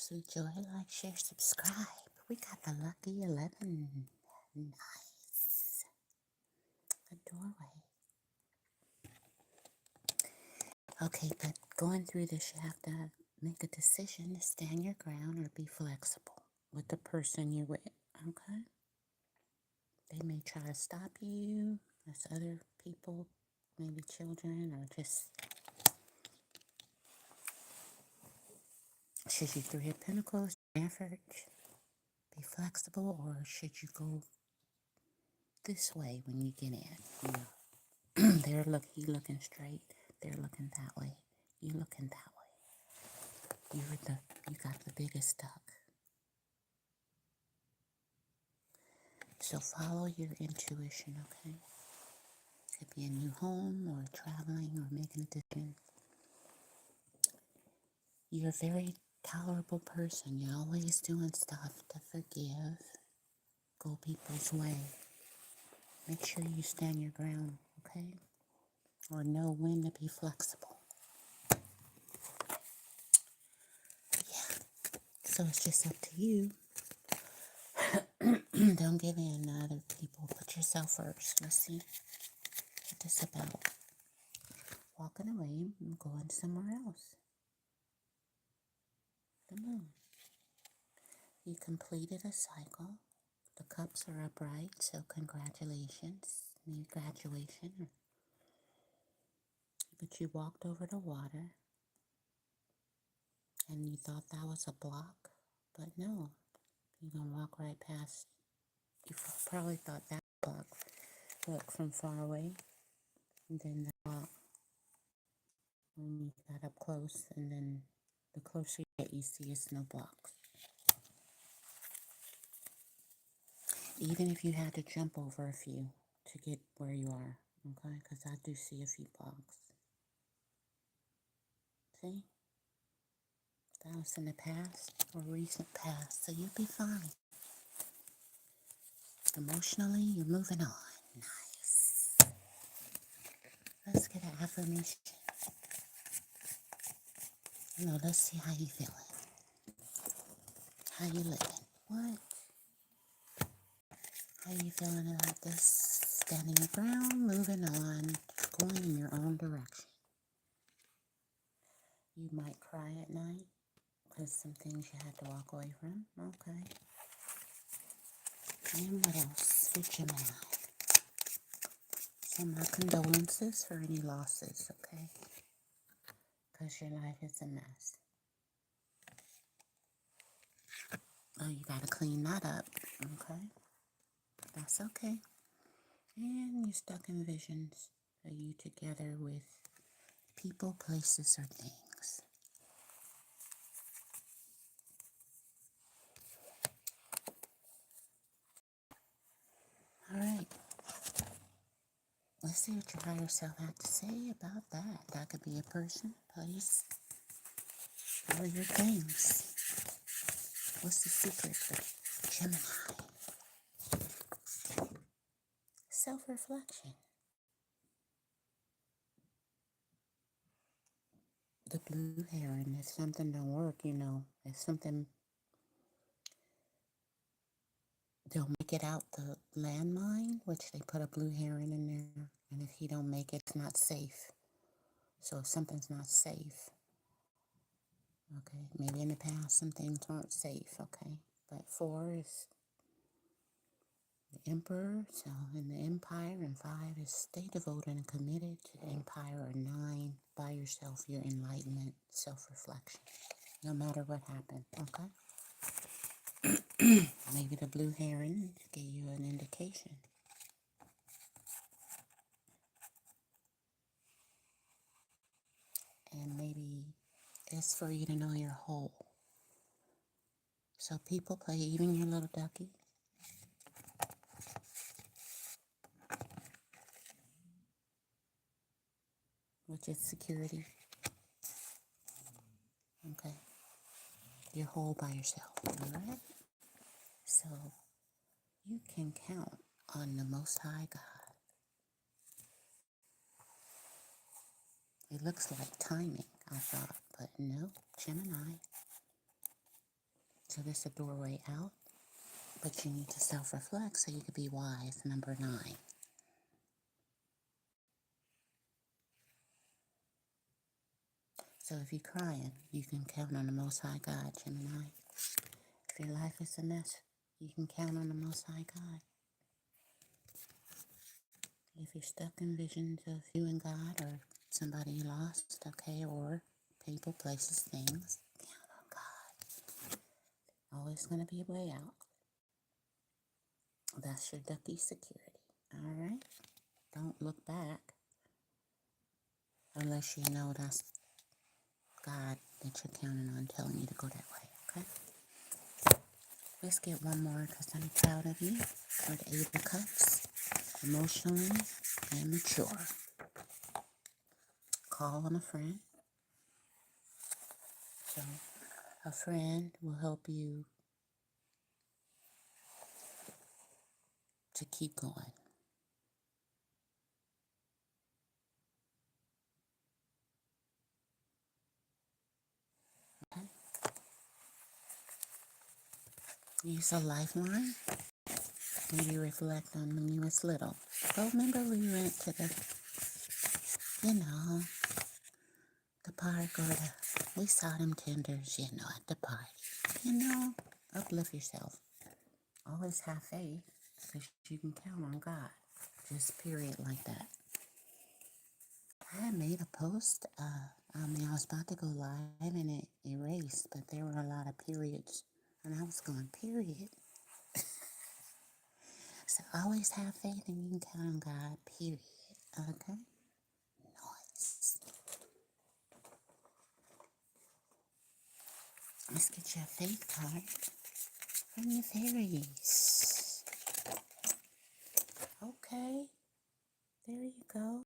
DrSweetjoy, like, share, subscribe. We got the lucky 11. Nice. The doorway. Okay, but going through this, you have to make a decision to stand your ground or be flexible with the person you're with. Okay? They may try to stop you. There's other people, maybe children, or just... Should you Three of Pentacles, effort, be flexible, or should you go this way when you get in? You know, he looking straight. They're looking that way. You looking that way. You got the biggest duck. So follow your intuition, okay? Could be a new home or traveling or making a decision. You're a very tolerable person. You're always doing stuff to forgive. Go people's way. Make sure you stand your ground, okay? Or know when to be flexible. Yeah. So it's just up to you. Don't give in to other people. Put yourself first. Let's see what this is about. Walking away and going somewhere else. The moon. You completed a cycle. The cups are upright, so congratulations. Maybe graduation. But you walked over the water and you thought that was a block, but no. You're going to walk right past. You probably thought that block. Look from far away. And then the block. When you got up close, and then the closer you get, you see it's no blocks. Even if you had to jump over a few to get where you are, okay? Because I do see a few blocks. See? That was in the past or recent past, so you'll be fine. Emotionally, you're moving on. Nice. Let's get an affirmation. You know, let's see how you feeling. How you living? What? How you feeling about this? Standing your ground, moving on, going in your own direction. You might cry at night because some things you had to walk away from. Okay. And what else? For Gemini. So my condolences for any losses, okay? Because your life is a mess. Oh, you got to clean that up, okay? That's okay. And you're stuck in visions of you together with people, places, or things. All right. Let's see what your higher self had to say about that. That could be a person, place, or your things. What's the secret for Gemini? Self-reflection. The blue heron. If something don't work, you know, if something don't make it out the landmine, which they put a blue heron in there, and if he don't make it, it's not safe. So if something's not safe, okay, maybe in the past some things weren't safe, okay, but 4 is the emperor, so in the empire, and 5 is stay devoted and committed to the empire, or 9, by yourself, your enlightenment, self-reflection, no matter what happened, okay? Maybe the blue heron gave you an indication. And maybe it's for you to know you're whole. So people play, even your little ducky. Which is security. Okay. You're whole by yourself. Alright? So you can count on the Most High God. It looks like timing, I thought, but no, Gemini. So this is a doorway out, but you need to self-reflect so you can be wise. Number 9. So if you're crying, you can count on the Most High God, Gemini. If your life is a mess, you can count on the Most High God. If you're stuck in visions of you and God or somebody you lost, okay, or people, places, things, count on God. Always going to be a way out. That's your ducky security, all right? Don't look back unless you know that's God that you're counting on telling you to go that way, okay? Let's get one more because I'm proud of you. For the 8 of Cups, emotionally immature. Call on a friend. So a friend will help you to keep going. Okay? Use a lifeline. Maybe reflect on when you was little. Go remember we went to the, the park or we saw them tenders, at the party. Uplift yourself. Always have faith because you can count on God. Just period like that. I had made a post. I was about to go live and it erased, but there were a lot of periods. And I was going, period. So always have faith and you can count on God, period. Okay? Nice. Let's get you a faith card from the fairies. Okay. There you go.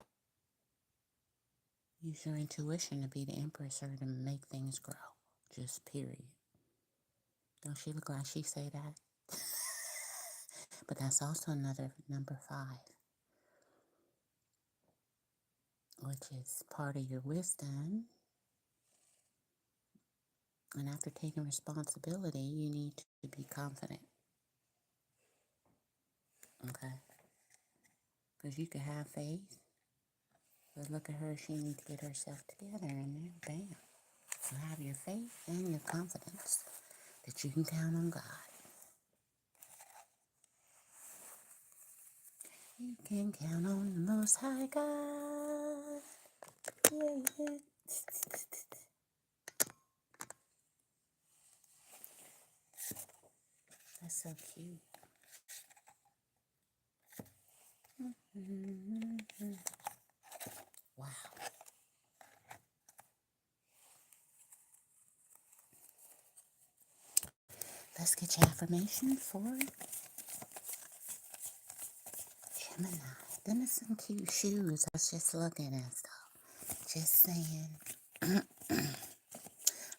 Use your intuition to be the empress or to make things grow. Just period. Don't she look like she say that? But that's also another number 5, which is part of your wisdom. And after taking responsibility, you need to be confident. Okay? Because you can have faith, but look at her, she needs to get herself together, and then bam. You have your faith and your confidence that you can count on God. You can count on the Most High God. Yeah. That's so cute. Wow. Let's get your affirmation for Gemini. Them are some cute shoes. I was just looking at stuff. Just saying.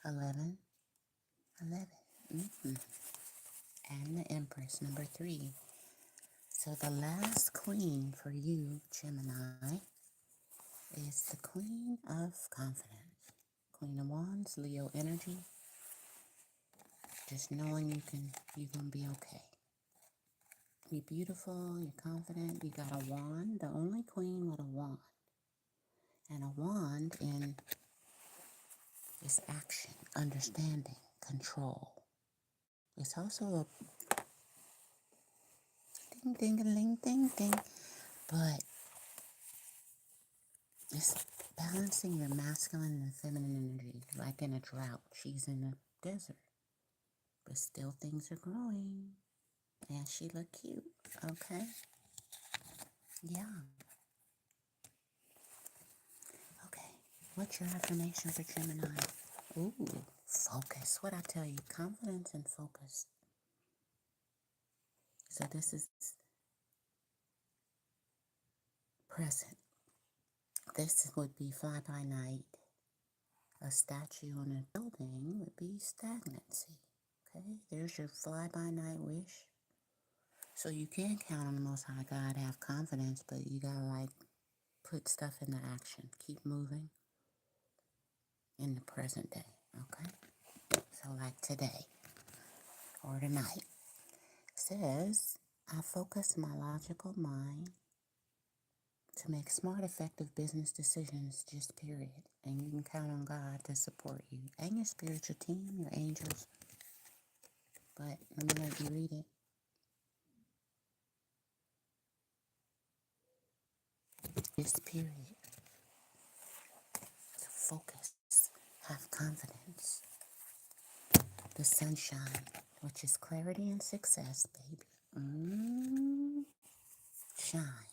11. And the Empress, number 3. So the last queen for you, Gemini, is the Queen of Confidence. Queen of Wands, Leo energy. Just knowing you're gonna be okay. You're beautiful, you're confident, you got a wand, the only queen with a wand. And a wand is action, understanding, control. It's also a ding, but it's balancing your masculine and feminine energy, like in a drought. She's in a desert, but still things are growing. And she look cute, okay? Yeah. Okay, what's your affirmation for Gemini? Ooh, focus. What I tell you, confidence and focus. So this is present. This would be fly by night. A statue on a building would be stagnancy. Okay, there's your fly by night wish. So you can count on the Most High God, have confidence, but you gotta put stuff into action. Keep moving in the present day. Okay, so like today, or tonight. Says, I focus my logical mind to make smart, effective business decisions, just period. And you can count on God to support you and your spiritual team, your angels. But let me let you read it. Just period. So focus. Have confidence. The sunshine, which is clarity and success, baby. Shine.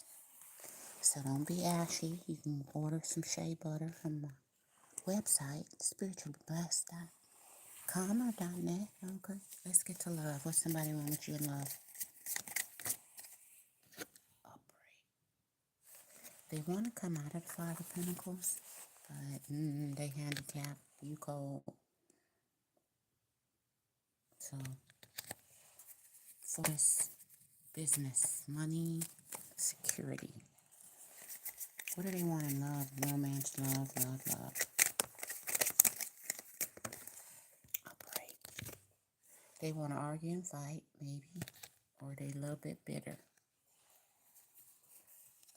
So don't be ashy. You can order some shea butter from my website, spiritualblessed.com or .net. Okay, let's get to love. What somebody wants you in love? Upright. They want to come out of the Five of Pentacles, but they handicap. You cold. So, focus, business, money, security. What do they want in love? Romance, love. Upright. They want to argue and fight, maybe. Or they a little bit bitter.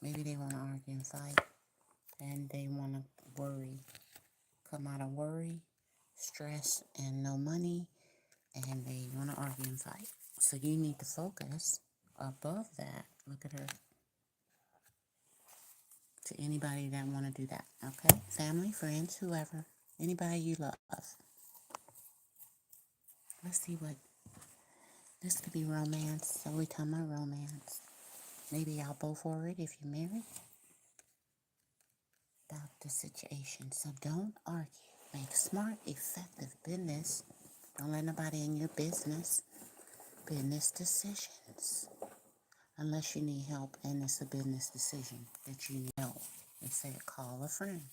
Maybe they want to argue and fight. And they want to worry. Come out of worry, stress, and no money. And they want to argue and fight. So you need to focus above that. Look at her. To anybody that want to do that, okay? Family, friends, whoever. Anybody you love. Let's see what... This could be romance. So we talking about romance. Maybe y'all both for it if you're married. About the situation. So don't argue. Make smart, effective business. Don't let nobody in your business. Business decisions. Unless you need help and it's a business decision that you know. They say call a friend.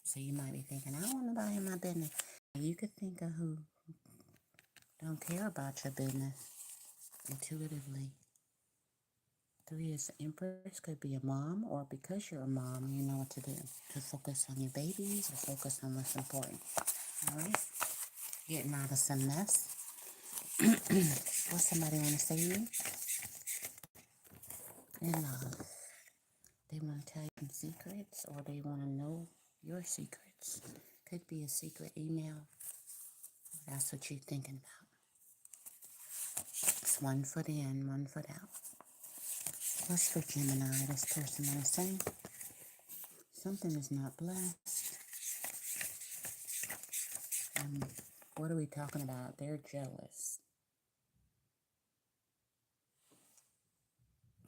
So you might be thinking, I don't want nobody in my business. You could think of who don't care about your business intuitively. 3 is the Empress. Could be a mom, or because you're a mom, you know what to do. To focus on your babies or focus on what's important. All right? Getting out of some mess. What somebody want to say to you? In love. They want to tell you some secrets, or they want to know your secrets. Could be a secret email. That's what you're thinking about. It's 1 foot in, 1 foot out. What's for Gemini? This person want to say something is not blessed. What are we talking about? They're jealous.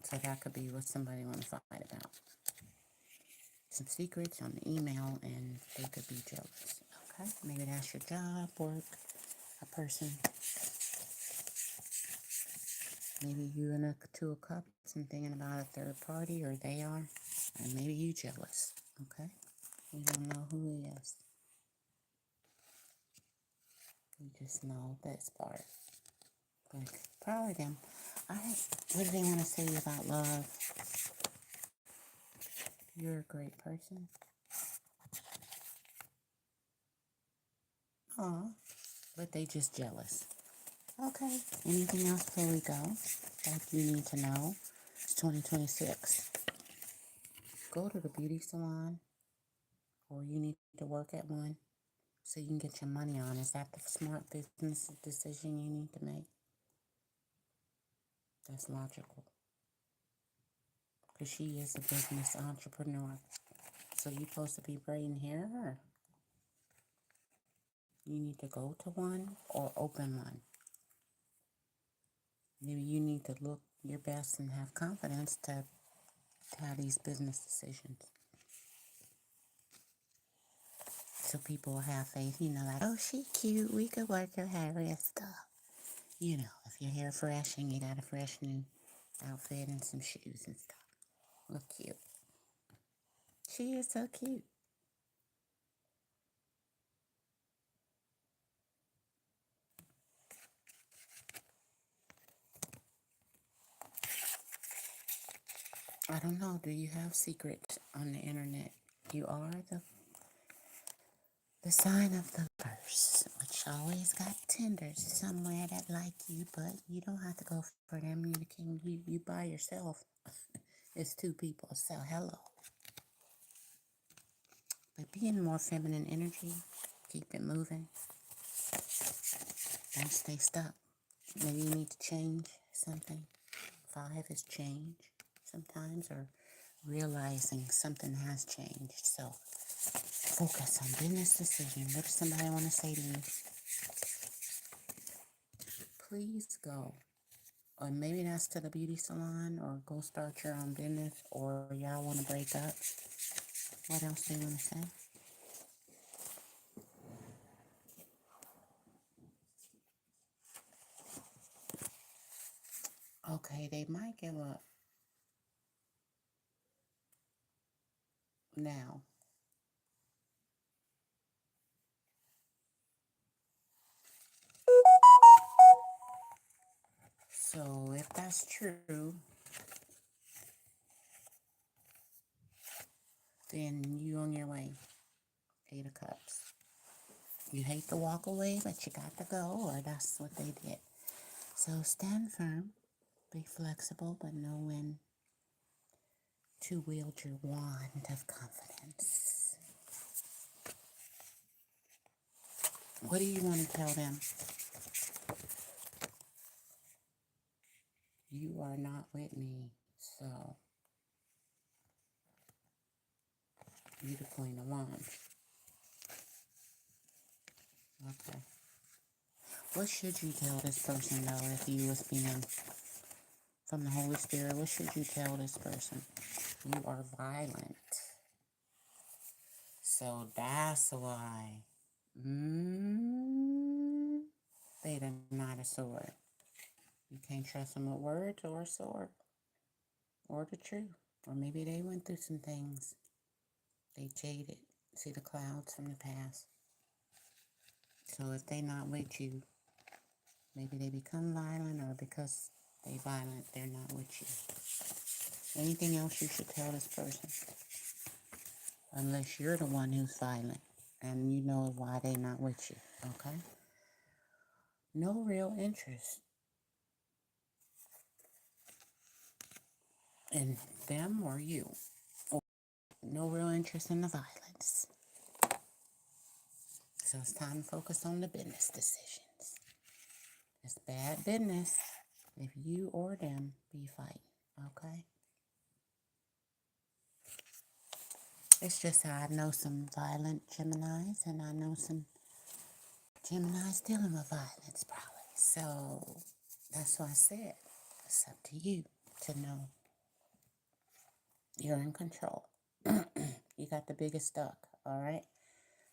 So that could be what somebody want to fight about. Some secrets on the email, and they could be jealous. Okay, maybe that's your job, work, a person. Maybe you and a 2 of Cups and thinking about a third party, or they are, and maybe you jealous. Okay, we don't know who he is. We just know this part. But probably them. All right, what do they want to say about love? You're a great person. Aw, but they just jealous. Okay, anything else before we go that you need to know? It's 2026. Go to the beauty salon, or you need to work at one so you can get your money on. Is that the smart business decision you need to make? That's logical. Because she is a business entrepreneur. So you're supposed to be braiding hair, or you need to go to one or open one. Maybe you need to look your best and have confidence to have these business decisions. So people will have faith, like, oh, she cute, we could work her hair and stuff. If your hair fresh and you got a fresh new outfit and some shoes and stuff. Look cute. She is so cute. I don't know, do you have secrets on the internet? You are the sign of the purse, which always got tenders somewhere that like you, but you don't have to go for them. You by yourself. It's two people, so hello. But be in more feminine energy. Keep it moving. Don't stay stuck. Maybe you need to change something. 5 is change sometimes, or realizing something has changed. So focus on business decision. What does somebody want to say to you? Please go. Or maybe that's to the beauty salon, or go start your own business, or y'all want to break up. What else do you want to say? Okay, they might give up now. So if that's true, then you on your way. 8 of Cups. You hate to walk away, but you got to go, or that's what they did. So stand firm, be flexible, but know when to wield your wand of confidence. What do you want to tell them? You are not with me, so you the Queen of Wands. Okay. What should you tell this person, though, if you was being from the Holy Spirit? What should you tell this person? You are violent. So that's why. They are not a sword. You can't trust them with words or a sword or the truth. Or maybe they went through some things. They jaded. See the clouds from the past. So if they not with you, maybe they become violent, or because they violent, they're not with you. Anything else you should tell this person? Unless you're the one who's violent and you know why they not with you, okay? No real interest in them or you. Or no real interest in the violence. So it's time to focus on the business decisions. It's bad business if you or them be fighting, okay? It's just that I know some violent Geminis, and I know some Geminis dealing with violence, probably. So that's why I said it's up to you to know you're in control. You got the biggest duck, all right?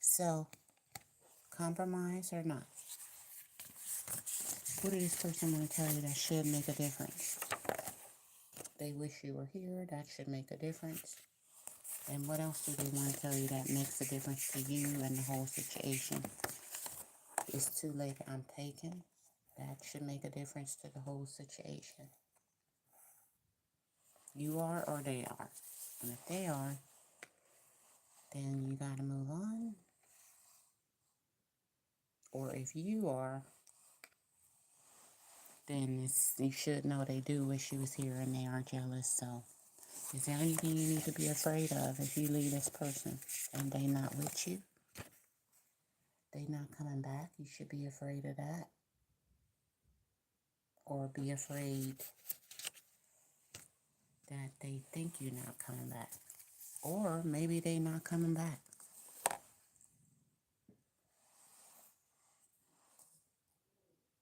So, compromise or not? What does this person want to tell you that should make a difference? They wish you were here. That should make a difference. And what else do they want to tell you that makes a difference to you and the whole situation? It's too late. I'm taken. That should make a difference to the whole situation. You are or they are. And if they are, then you got to move on. Or if you are, then you should know they do wish you was here and they are jealous. So is there anything you need to be afraid of if you leave this person and they not with you? They not coming back? You should be afraid of that. Or be afraid that they think you're not coming back. Or maybe they not coming back.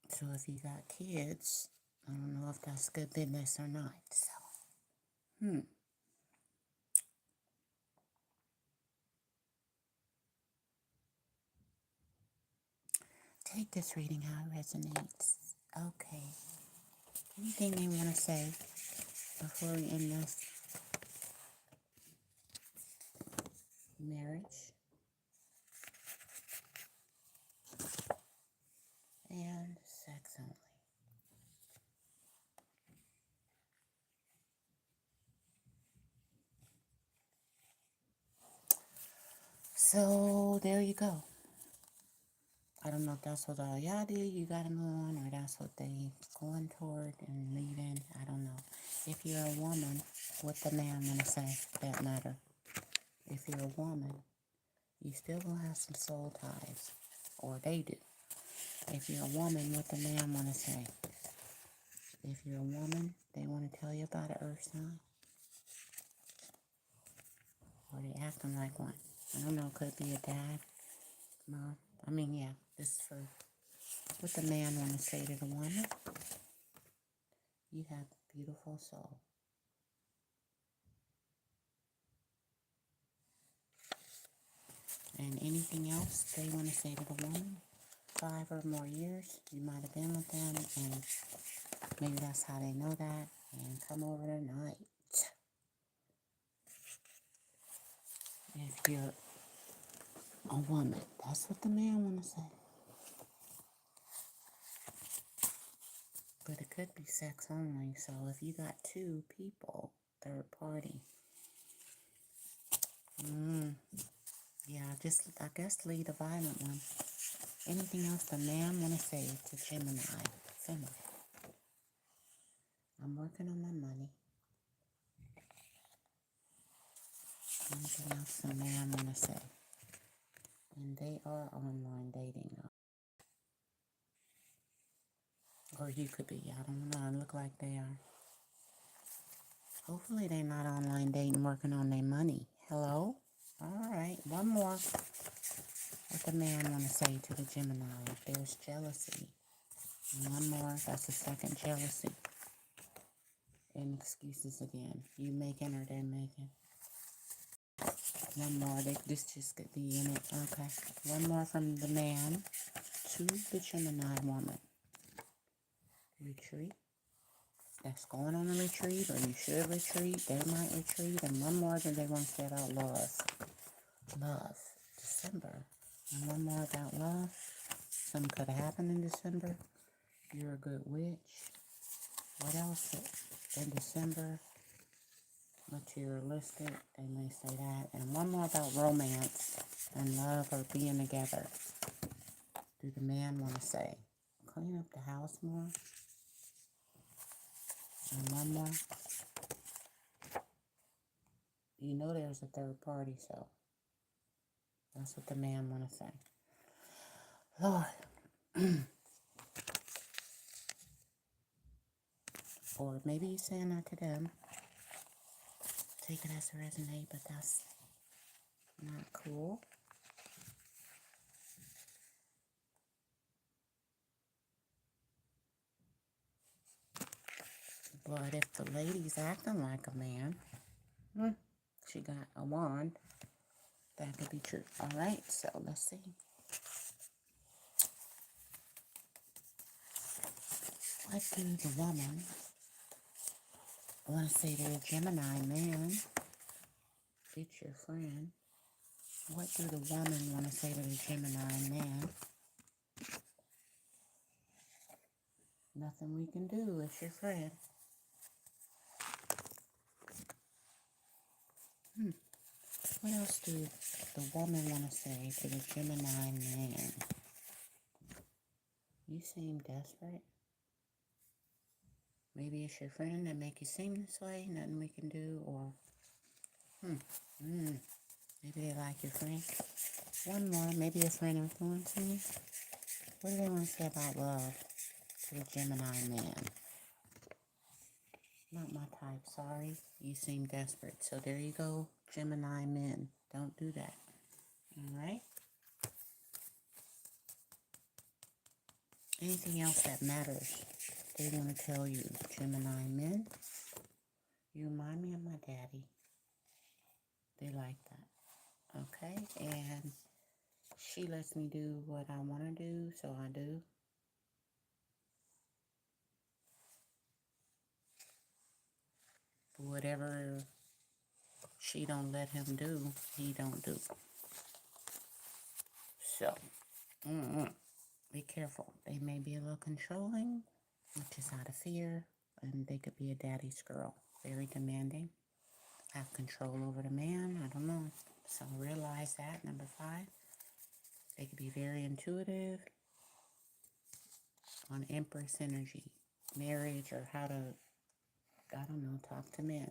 So if you got kids, I don't know if that's good business or not. So, take this reading how it resonates. Okay. Anything they want to say before we end this marriage and sex only? So there you go. I don't know if that's what all y'all do, you gotta move on, or that's what they going toward and leaving. I don't know. If you're a woman, what the man wanna say, that matter. If you're a woman, you still gonna have some soul ties, or they do. If you're a woman, what the man wanna say. If you're a woman, they wanna tell you about an earth sign, or they acting like one. I don't know, could be a dad, mom. I mean, yeah, this is for what the man want to say to the woman. You have a beautiful soul. And anything else they want to say to the woman? 5 or more years, you might have been with them, and maybe that's how they know that, and come over tonight. If you're a woman, that's what the man want to say. But it could be sex only, so if you got 2 people, third party, yeah, I guess lead a violent one. Anything else the man want to say to Gemini? Feminine. I'm working on my money. Anything else the man want to say? And they are online dating. Or you could be, I don't know, look like they are. Hopefully they're not online dating, working on their money. Hello? Alright, one more. What the man want to say to the Gemini? If there's jealousy. And one more, that's the second jealousy. And excuses again. You making or they're making. One more, this just could be in it. Okay. One more from the man to the Gemini woman. Retreat. That's going on a retreat, or you should retreat. They might retreat. And one more that they want to say about love. Love. December. And one more about love. Something could have happened in December. You're a good witch. What else? In December. Materialistic. They may say that. And one more about romance and love or being together. Do the man want to say? Clean up the house more. And one more. You know there's a third party, so that's what the man want to say. Lord. Or maybe he's saying that to them. Take it as a resonate, but that's not cool. But if the lady's acting like a man, she got a wand, that could be true. Alright, so let's see. What do the woman want to say to the Gemini man? It's your friend. What do the woman want to say to the Gemini man? Nothing we can do. It's your friend. What else do the woman want to say to the Gemini man? You seem desperate. Maybe it's your friend that make you seem this way. Nothing we can do. Or, maybe they like your friend. One more. Maybe a friend influencing you. What do they want to say about love to the Gemini man? Not my type. Sorry. You seem desperate. So there you go, Gemini men. Don't do that. Alright? Anything else that matters? They want to tell you, Gemini men. You remind me of my daddy. They like that. Okay? And she lets me do what I want to do, so I do. Whatever she don't let him do, he don't do. So, be careful. They may be a little controlling, which is out of fear, and they could be a daddy's girl. Very demanding. Have control over the man. I don't know. So realize that. Number 5. They could be very intuitive on Empress energy, marriage, or how to, I don't know, talk to men.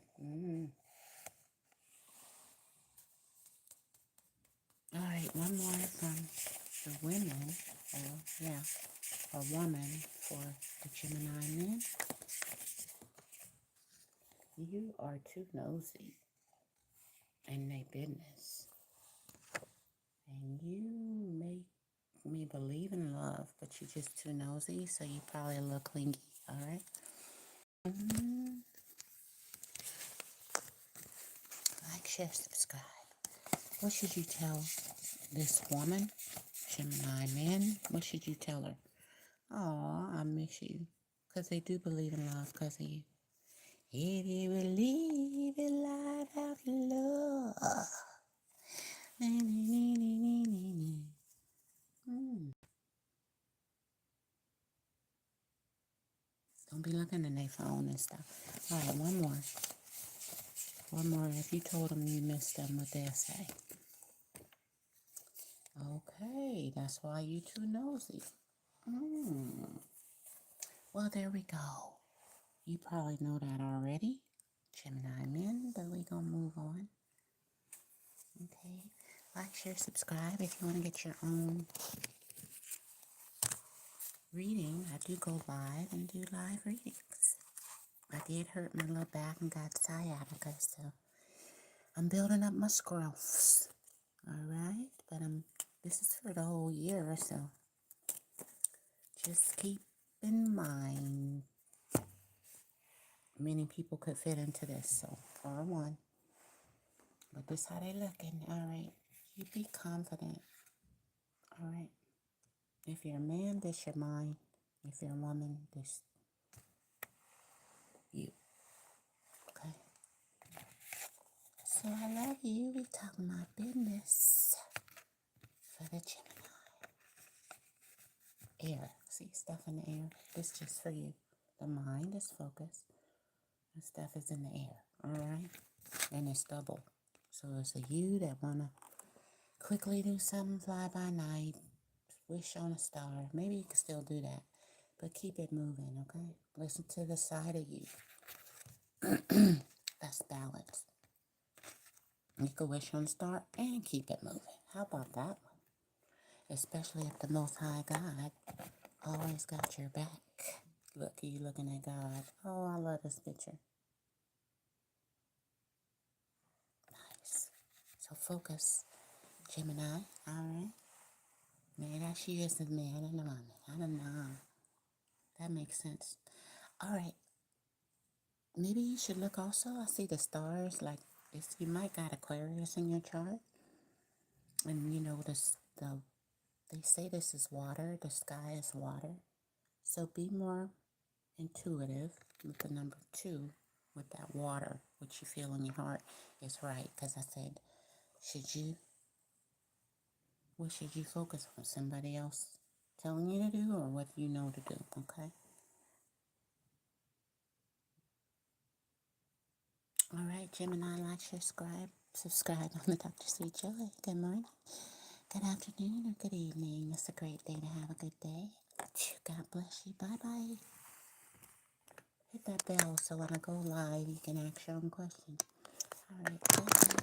All right, one more from the women, a woman for the Gemini men. You are too nosy in their business. And you make me believe in love, but you're just too nosy, so you probably a little clingy, all right? Like, share, subscribe. What should you tell this woman, Gemini man? What should you tell her? Oh, I miss you. Because they do believe in love because of you. If you believe in life after love. Don't be looking at their phone and stuff. All right, one more. One more. If you told them you missed them, what they'll say. Okay, that's why you too nosy. Well, there we go. You probably know that already, Gemini men, but we gonna move on. Okay, like, share, subscribe if you want to get your own reading. I do go live and do live readings. I did hurt my little back and got sciatica, so I'm building up my scruffs. All right, but this is for the whole year, so just keep in mind many people could fit into this, so or one. But this how they looking. All right, you be confident. All right, if you're a man, this your mind. If you're a woman, this you. Okay. So I love you. We talking about business for the Gemini. Air. See stuff in the air. This just for you. The mind is focused. The stuff is in the air. All right, and it's double. So it's a you that wanna quickly do something, fly by night, wish on a star. Maybe you can still do that, but keep it moving, okay? Listen to the side of you. That's balance. You can wish on a star and keep it moving. How about that one? Especially if the Most High God always got your back. Look, you looking at God. Oh, I love this picture. Nice. So focus, Gemini. All right. Man, that she is the man and the woman. I don't know. That makes sense. All right. Maybe you should look also. I see the stars. Like, you might got Aquarius in your chart. And you know, they say this is water. The sky is water. So be more intuitive with the number 2 with that water, what you feel in your heart is right. Because I said, what should you focus on? Somebody else telling you to do or what you know to do, okay? All right, Gemini, like, subscribe on the DrSweetjoy. Good morning, good afternoon, or good evening. It's a great day to have a good day. God bless you. Bye-bye. Hit that bell so when I go live, you can ask your own question. All right, bye-bye.